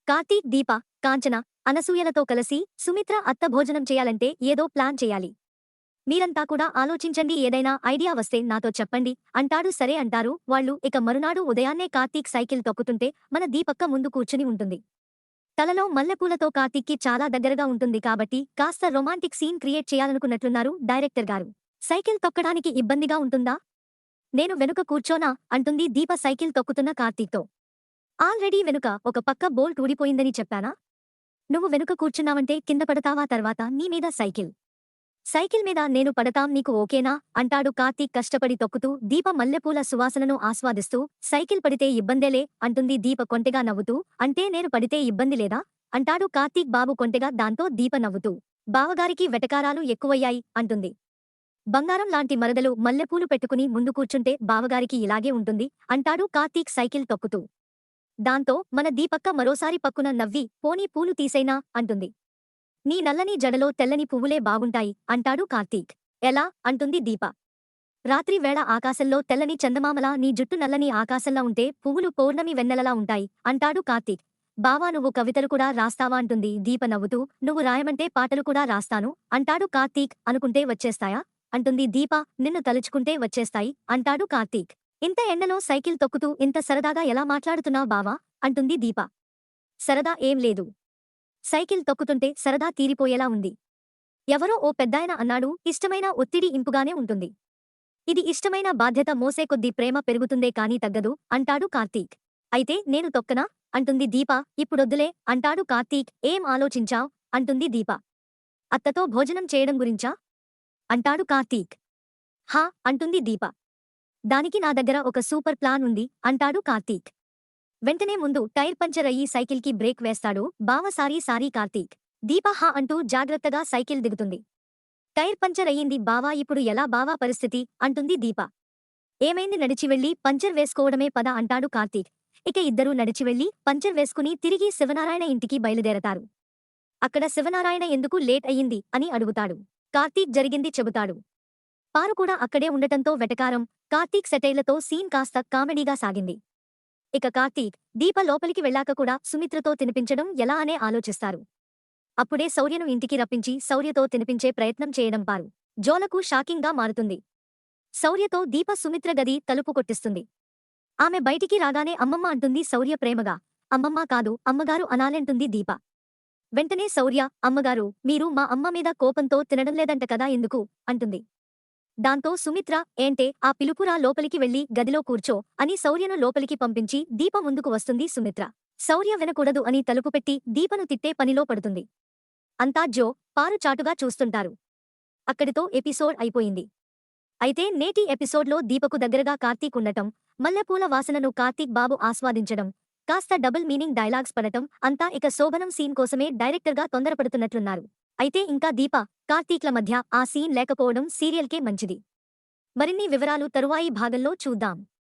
కార్తీక్, దీప, కాంచన, అనసూయలతో కలిసి సుమిత్ర అత్త భోజనం చేయాలంటే ఏదో ప్లాన్ చేయాలి. మీరంతా కూడా ఆలోచించండి, ఏదైనా ఐడియా వస్తే నాతో చెప్పండి అంటాడు. సరే అంటారు వాళ్ళు. ఇక మరునాడు ఉదయాన్నే కార్తీక్ సైకిల్ తొక్కుతుంటే మన దీపక్క ముందు కూర్చుని ఉంటుంది. తలలో మల్లెపూలతో కార్తీక్కి చాలా దగ్గరగా ఉంటుంది కాబట్టి కాస్త రొమాంటిక్ సీన్ క్రియేట్ చేయాలనుకున్నట్లున్నారు డైరెక్టర్ గారు. సైకిల్ తొక్కడానికి ఇబ్బందిగా ఉంటుందా? నేను వెనుక కూర్చోనా అంటుంది దీప సైకిల్ తొక్కుతున్న కార్తీక్తో. ఆల్రెడీ వెనుక ఒక పక్క బోల్ట్ ఊడిపోయిందని చెప్పానా? నువ్వు వెనుక కూర్చున్నావంటే కింద పడతావా, తర్వాత నీ మీద సైకిల్ మీద నేను పడతాం, నీకు ఓకేనా అంటాడు కార్తీక్ కష్టపడి తొక్కుతూ. దీప మల్లెపూల సువాసనను ఆస్వాదిస్తూ సైకిల్ పడితే ఇబ్బందేలే అంటుంది దీప కొంటెగా నవ్వుతూ. అంటే నేను పడితే ఇబ్బంది లేదా అంటాడు కార్తీక్ బాబు కొంటెగా. దాంతో దీప నవ్వుతూ బావగారికి వెటకారాలు ఎక్కువయ్యాయి అంటుంది. బంగారం లాంటి మరదలు మల్లెపూలు పెట్టుకుని ముందు కూర్చుంటే బావగారికి ఇలాగే ఉంటుంది అంటాడు కార్తీక్ సైకిల్ తొక్కుతూ. దాంతో మన దీపక్క మరోసారి పక్కున నవ్వి పోనీ పూలు తీసైనా అంటుంది. నీ నల్లని జడలో తెల్లని పువ్వులే బాగుంటాయి అంటాడు కార్తీక్. ఎలా అంటుంది దీప. రాత్రి వేళ ఆకాశంలో తెల్లని చందమామలా నీ జుట్టు నల్లని ఆకాశంలా ఉంటే పువ్వులు పౌర్ణమి వెన్నెలలా ఉంటాయి అంటాడు కార్తీక్. బావా, నువ్వు కవితలు కూడా రాస్తావా అంటుంది దీప నవ్వుతూ. నువ్వు రాయమంటే పాటలు కూడా రాస్తాను అంటాడు కార్తీక్. అనుకుంటే వచ్చేస్తాయా అంటుంది దీప. నిన్ను తలుచుకుంటే వచ్చేస్తాయి అంటాడు కార్తీక్. ఇంత ఎండలో సైకిల్ తొక్కుతూ ఇంత సరదాగా ఎలా మాట్లాడుతున్నావు బావా అంటుంది దీప. సరదా ఏం లేదు, సైకిల్ తొక్కుతుంటే సరదా తీరిపోయేలా ఉంది. ఎవరో ఓ పెద్దాయన అన్నాడు, ఇష్టమైన ఒత్తిడి ఇంపుగానే ఉంటుంది. ఇది ఇష్టమైన బాధ్యత మోసే కొద్దీ ప్రేమ పెరుగుతుందే కానీ తగ్గదు అంటాడు కార్తీక్. అయితే నేను తొక్కనా అంటుంది దీప. ఇప్పుడొద్దులే అంటాడు కార్తీక్. ఏం ఆలోచించావ్ అంటుంది దీప. అత్తతో భోజనం చేయడం గురించా అంటాడు కార్తీక్. హా అంటుంది దీప. దానికి నా దగ్గర ఒక సూపర్ ప్లాన్ ఉంది అంటాడు కార్తీక్. వెంటనే ముందు టైర్ పంచర్ అయ్యి సైకిల్కి బ్రేక్ వేస్తాడు బావ. సారీ కార్తీక్. దీప హా అంటూ జాగ్రత్తగా సైకిల్ దిగుతుంది. టైర్ పంచర్ అయ్యింది బావా, ఇప్పుడు ఎలా బావా పరిస్థితి అంటుంది దీప. ఏమైంది, నడిచి వెళ్ళి పంచర్ వేసుకోవడమే పద అంటాడు కార్తీక్. ఇక ఇద్దరూ నడిచి వెళ్ళి పంచర్ వేసుకుని తిరిగి శివనారాయణ ఇంటికి బయలుదేరతారు. అక్కడ శివనారాయణ ఎందుకు లేట్ అయ్యింది అని అడుగుతాడు. కార్తీక్ జరిగింది చెబుతాడు. పారు కూడా అక్కడే ఉండటంతో వెటకారం, కార్తీక్ సెటైర్లతో సీన్ కాస్త కామెడీగా సాగింది. ఇక కార్తీక్, దీప లోపలికి వెళ్ళాక కూడా సుమిత్రతో తినిపించడం ఎలా అనే ఆలోచిస్తారు. అప్పుడే శౌర్యను ఇంటికి రప్పించి శౌర్యతో తినిపించే ప్రయత్నం చేయడం పారు జోలకు షాకింగ్గా మారుతుంది. శౌర్యతో దీప సుమిత్ర గది తలుపు కొట్టిస్తుంది. ఆమె బయటికి రాగానే అమ్మమ్మ అంటుంది శౌర్య ప్రేమగా. అమ్మమ్మ కాదు అమ్మగారు అనాలంటుంది దీప. వెంటనే శౌర్య, అమ్మగారు, మీరు మా అమ్మ మీద కోపంతో తినడం లేదంట కదా, ఎందుకు అంటుంది. దాంతో సుమిత్ర, ఏంటే ఆ పిలుపురా, లోపలికి వెళ్లి గదిలో కూర్చో అని శౌర్యను లోపలికి పంపించి దీప ముందుకు వస్తుంది సుమిత్ర. శౌర్య వినకూడదు అని తలుపు పెట్టి దీపను తిట్టే పనిలో పడుతుంది. అంతా జో, పారు చాటుగా చూస్తుంటారు. అక్కడితో ఎపిసోడ్ అయిపోయింది. అయితే నేటి ఎపిసోడ్లో దీపకు దగ్గరగా కార్తీక్ ఉండటం, మల్లెపూల వాసనను కార్తీక్ బాబు ఆస్వాదించడం, కాస్త డబుల్ మీనింగ్ డైలాగ్స్ పడటం అంతా ఇక శోభనం సీన్ కోసమే డైరెక్టర్గా తొందరపడుతున్నట్లున్నారు. అయితే ఇంకా దీప, కార్తీక్ల మధ్య ఆ సీన్ లేకపోవడం సీరియల్కే మంచిది. మరిన్ని వివరాలు తరువాయి భాగంలో చూద్దాం.